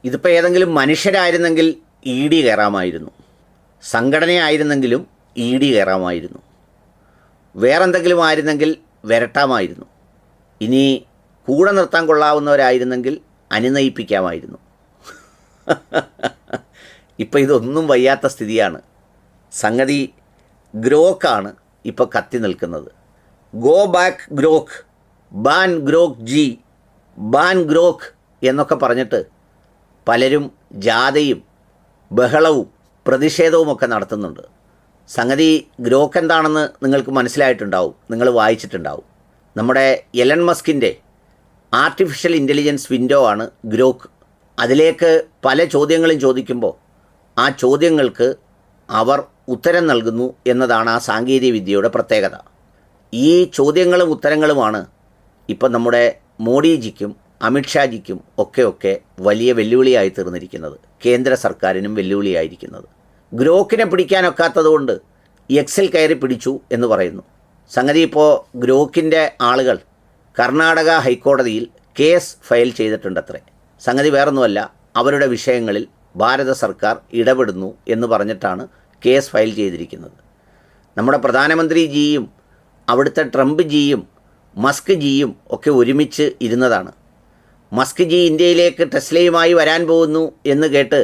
ഇതിപ്പോൾ ഏതെങ്കിലും മനുഷ്യരായിരുന്നെങ്കിൽ E D കയറാമായിരുന്നു, സംഘടനയായിരുന്നെങ്കിലും E D കയറാമായിരുന്നു, വേറെന്തെങ്കിലും ആയിരുന്നെങ്കിൽ വരട്ടാമായിരുന്നു, ഇനി കൂടെ നിർത്താൻ കൊള്ളാവുന്നവരായിരുന്നെങ്കിൽ അനുനയിപ്പിക്കാമായിരുന്നു. ഇപ്പം ഇതൊന്നും വയ്യാത്ത സ്ഥിതിയാണ്. സംഗതി ഗ്രോക്കാണ് ഇപ്പോൾ കത്തി നിൽക്കുന്നത്. Go back Grok, ban Grok G, ban Grok എന്നൊക്കെ പറഞ്ഞിട്ട് പലരും ജാഥയും ബഹളവും പ്രതിഷേധവുമൊക്കെ നടത്തുന്നുണ്ട്. സംഗതി ഗ്രോക്ക് എന്താണെന്ന് നിങ്ങൾക്ക് മനസ്സിലായിട്ടുണ്ടാവും, നിങ്ങൾ വായിച്ചിട്ടുണ്ടാവും. നമ്മുടെ എലൺ മസ്കിൻ്റെ ആർട്ടിഫിഷ്യൽ ഇൻ്റലിജൻസ് വിൻഡോ ആണ് ഗ്രോക്ക്. അതിലേക്ക് പല ചോദ്യങ്ങളും ചോദിക്കുമ്പോൾ ആ ചോദ്യങ്ങൾക്ക് അവർ ഉത്തരം നൽകുന്നു എന്നതാണ് ആ സാങ്കേതിക വിദ്യയുടെ പ്രത്യേകത. ഈ ചോദ്യങ്ങളും ഉത്തരങ്ങളുമാണ് ഇപ്പം നമ്മുടെ മോഡിജിക്കും അമിത്ഷാജിക്കും ഒക്കെ വലിയ വെല്ലുവിളിയായി തീർന്നിരിക്കുന്നത്, കേന്ദ്ര സർക്കാരിനും വെല്ലുവിളിയായിരിക്കുന്നത്. ഗ്രോക്കിനെ പിടിക്കാനൊക്കാത്തതുകൊണ്ട് എക്സിൽ കയറി പിടിച്ചു എന്ന് പറയുന്നു. സംഗതി ഇപ്പോൾ ഗ്രോക്കിൻ്റെ ആളുകൾ കർണാടക ഹൈക്കോടതിയിൽ കേസ് ഫയൽ ചെയ്തിട്ടുണ്ടത്രേ. സംഗതി വേറൊന്നുമല്ല, അവരുടെ വിഷയങ്ങളിൽ ഭാരത സർക്കാർ ഇടപെടുന്നു എന്ന് പറഞ്ഞിട്ടാണ് കേസ് ഫയൽ ചെയ്തിരിക്കുന്നത്. നമ്മുടെ പ്രധാനമന്ത്രി ജിയും അവിടുത്തെ ട്രംപ് ജിയും മസ്ക് ജിയും ഒക്കെ ഒരുമിച്ച് ഇരുന്നതാണ്. മസ്ക് ജി ഇന്ത്യയിലേക്ക് ടെസ്ലയുമായി വരാൻ പോകുന്നു എന്ന് കേട്ട്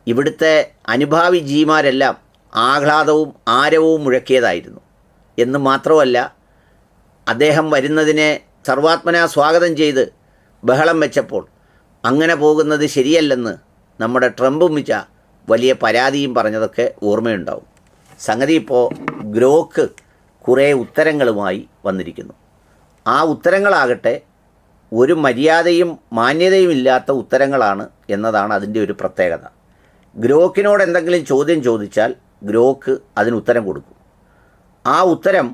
ഇവിടുത്തെ അനുഭാവി ജിമാരെല്ലാം ആഹ്ലാദവും ആരവവും മുഴക്കിയതായിരുന്നു. എന്ന് മാത്രമല്ല, അദ്ദേഹം വരുന്നതിനെ സർവാത്മനാ സ്വാഗതം ചെയ്ത് ബഹളം വെച്ചപ്പോൾ അങ്ങനെ പോകുന്നത് ശരിയല്ലെന്ന് നമ്മുടെ ട്രംപും മിച്ച വലിയ പരാതിയും പറഞ്ഞതൊക്കെ ഓർമ്മയുണ്ടാവും. സംഗതി ഇപ്പോൾ ഗ്രോക്ക് കുറേ ഉത്തരങ്ങളുമായി വന്നിരിക്കുന്നു. ആ ഉത്തരങ്ങളാകട്ടെ ഒരു മര്യാദയും മാന്യതയും ഇല്ലാത്ത ഉത്തരങ്ങളാണ് എന്നതാണ് അതിൻ്റെ ഒരു പ്രത്യേകത. ഗ്രോക്കിനോട് എന്തെങ്കിലും ചോദ്യം ചോദിച്ചാൽ ഗ്രോക്ക് അതിന് ഉത്തരം കൊടുക്കും. ആ ഉത്തരം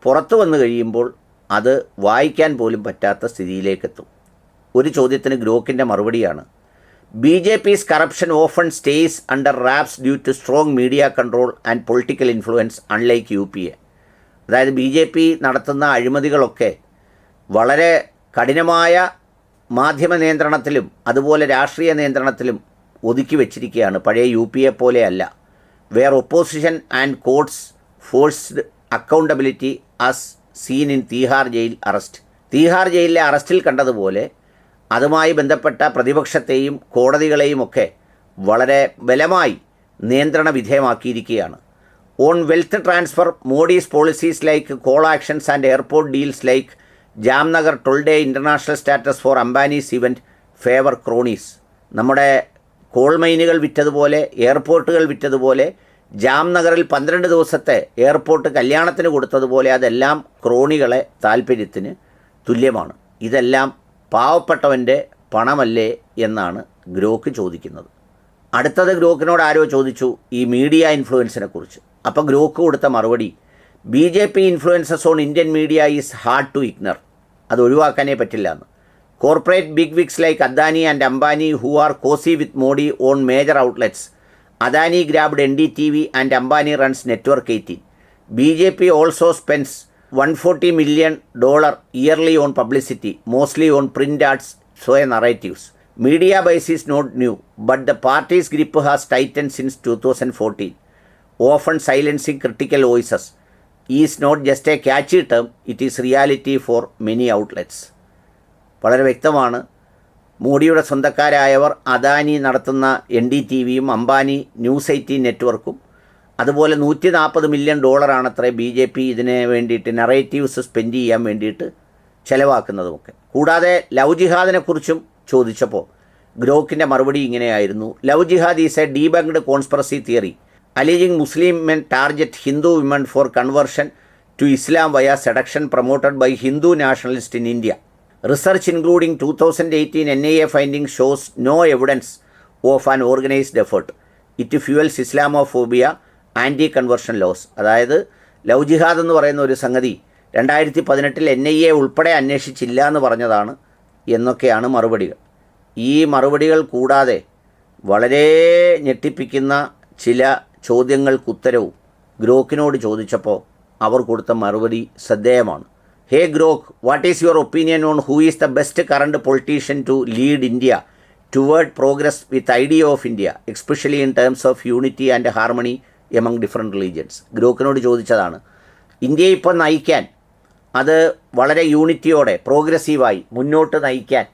പുറത്തു വന്നു കഴിയുമ്പോൾ അത് വായിക്കാൻ പോലും പറ്റാത്ത സ്ഥിതിയിലേക്കെത്തും. ഒരു ചോദ്യത്തിന് ഗ്രോക്കിൻ്റെ മറുപടിയാണ്, BJP's corruption often stays under wraps due to strong media control and political influence unlike UPA. അതായത് BJP നടത്തുന്ന അഴിമതികളൊക്കെ വളരെ കഠിനമായ മാധ്യമ നിയന്ത്രണത്തിലും അതുപോലെ രാഷ്ട്രീയ നിയന്ത്രണത്തിലും ഒതുക്കി വച്ചിരിക്കുകയാണ്. പഴയ UPA പോലെയല്ല. Where opposition and courts forced accountability as seen in Tihar jail arrest. Tihar ജയിലിലെ അറസ്റ്റിൽ കണ്ടതുപോലെ അതുമായി ബന്ധപ്പെട്ട പ്രതിപക്ഷത്തെയും കോടതികളെയും ഒക്കെ വളരെ ബലമായി നിയന്ത്രണ വിധേയമാക്കിയിരിക്കുകയാണ്. On wealth transfer, Modi's policies like coal auctions and airport deals like Jamnagar told international status for Ambani's event favour cronies. നമ്മുടെ കോൾ മൈനുകൾ വിറ്റതുപോലെ എയർപോർട്ടുകൾ വിറ്റതുപോലെ ജാംനഗറിൽ 12 ദിവസത്തെ എയർപോർട്ട് കല്യാണത്തിന് കൊടുത്തതുപോലെ അതെല്ലാം ക്രോണികളെ താല്പര്യത്തിന് തുല്യമാണ്. ഇതെല്ലാം പാവപ്പെട്ടവൻ്റെ പണമല്ലേ എന്നാണ് ഗ്രോക്ക് ചോദിക്കുന്നത്. അടുത്തത് ഗ്രോക്കിനോട് ആരോ ചോദിച്ചു ഈ മീഡിയ ഇൻഫ്ലുവൻസിനെ കുറിച്ച്. അപ്പോൾ ഗ്രോക്ക് കൊടുത്ത മറുപടി, BJP influences on Indian media is hard to ignore. അത് ഒഴിവാക്കാനേ പറ്റില്ല എന്ന്. Corporate big wigs like Adani and Ambani who are cozy with Modi on major outlets. Adani grabbed NDTV and Ambani runs network 18. BJP also spends $140 million yearly on publicity, mostly on print ads, soy narratives. Media bias is not new, but the party's grip has tightened since 2014, often silencing critical voices. Is not just a catchy term, it is reality for many outlets. വളരെ വ്യക്തമാണ്. മോഡിയുടെ സ്വന്തക്കാരായവർ അദാനി നടത്തുന്ന NDTVയും Ambani news 18 നെറ്റ്വർക്കും അതുപോലെ $140 million അത്രേ BJP ഇതിന് വേണ്ടിയിട്ട് narratives spend ചെയ്യാൻ വേണ്ടിയിട്ട് ചിലവാക്കുന്നതുമൊക്കെ. കൂടാതെ ലവ് ജിഹാദിനെക്കുറിച്ചും ചോദിച്ചപ്പോൾ ഗ്രോക്കിൻ്റെ മറുപടി ഇങ്ങനെയായിരുന്നു, love jihad is a debunked conspiracy theory alleging Muslim men target Hindu women for conversion to Islam via seduction promoted by Hindu nationalist in India. Research including 2018 NIA finding shows no evidence of an organised effort. It fuels Islamophobia anti conversion laws. അതായത് love jihad എന്ന് പറയുന്ന ഒരു സംഗതി 2018 NIA ഉൾപ്പെടെ അന്വേഷിച്ചില്ല എന്ന് പറഞ്ഞതാണ് എന്നൊക്കെയാണ് മറുപടികൾ. ഈ മറുപടികൾ കൂടാതെ വളരെ ഞെട്ടിപ്പിക്കുന്ന ചില ചോദ്യങ്ങൾക്കുത്തരവും ഗ്രോക്കിനോട് ചോദിച്ചപ്പോൾ അവർ കൊടുത്ത മറുപടി ശ്രദ്ധേയമാണ്. Hey Grok, what is your opinion on who is the best current politician to lead India toward progress with idea of India especially in terms of unity and harmony among different religions. ഗ്രോക്കിനോട് ചോദിച്ചതാണ്, ഇന്ത്യയെ ഇപ്പോൾ നയിക്കാൻ, അത് വളരെ യൂണിറ്റിയോടെ പ്രോഗ്രസീവായി മുന്നോട്ട് നയിക്കാൻ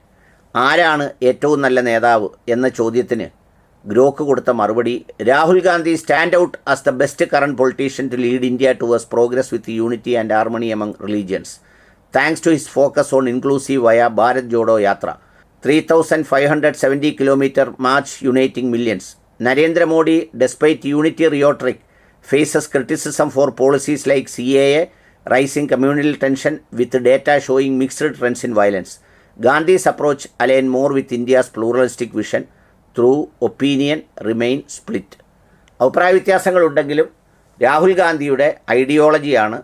ആരാണ് ഏറ്റവും നല്ല നേതാവ് എന്ന ചോദ്യത്തിന് ഗ്രോക്ക് കൊടുത്ത മറുപടി, Rahul Gandhi stand out as the best current politician to lead India towards progress with unity and harmony among religions thanks to his focus on inclusive via Bharat Jodo യാത്ര 3,570 kilometer march uniting millions. Narendra Modi, despite unity rhetoric, faces criticism for policies like CAA, rising communal tension with data showing mixed trends in violence. Gandhi's approach aligns more with India's pluralistic vision, through opinion remain split. അഭിപ്രായ വ്യത്യാസങ്ങളുണ്ടെങ്കിലും രാഹുൽ ഗാന്ധിയുടെ ഐഡിയോളജിയാണ്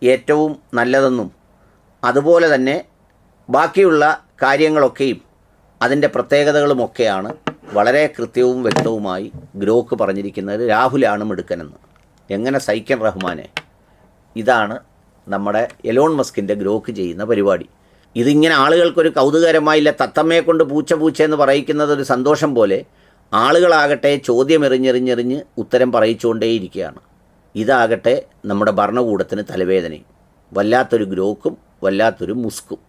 ഏറ്റവും നല്ലതെന്നും അതുപോലെ തന്നെ ബാക്കിയുള്ള കാര്യങ്ങളൊക്കെയും അതിൻ്റെ പ്രത്യേകതകളുമൊക്കെയാണ് വളരെ കൃത്യവും വ്യക്തവുമായി Grok പറഞ്ഞിരിക്കുന്നത്. രാഹുലാണ് മിടുക്കനെന്ന്. എങ്ങനെ സഹിക്കാൻ റഹ്മാനെ? ഇതാണ് നമ്മുടെ എലോൺ മസ്കിൻ്റെ ഗ്രോക്ക് ചെയ്യുന്ന പരിപാടി. ഇതിങ്ങനെ ആളുകൾക്കൊരു കൗതുകരമായില്ല, തത്തമ്മയെ കൊണ്ട് പൂച്ച എന്ന് പറയിക്കുന്നത് ഒരു സന്തോഷം പോലെ ആളുകളാകട്ടെ ചോദ്യമെറിഞ്ഞെറിഞ്ഞെറിഞ്ഞ് ഉത്തരം പറയിച്ചുകൊണ്ടേയിരിക്കുകയാണ്. ഇതാകട്ടെ നമ്മുടെ ഭരണകൂടത്തിന് തലവേദനയും. വല്ലാത്തൊരു ഗ്രോക്കും വല്ലാത്തൊരു മുസ്കും.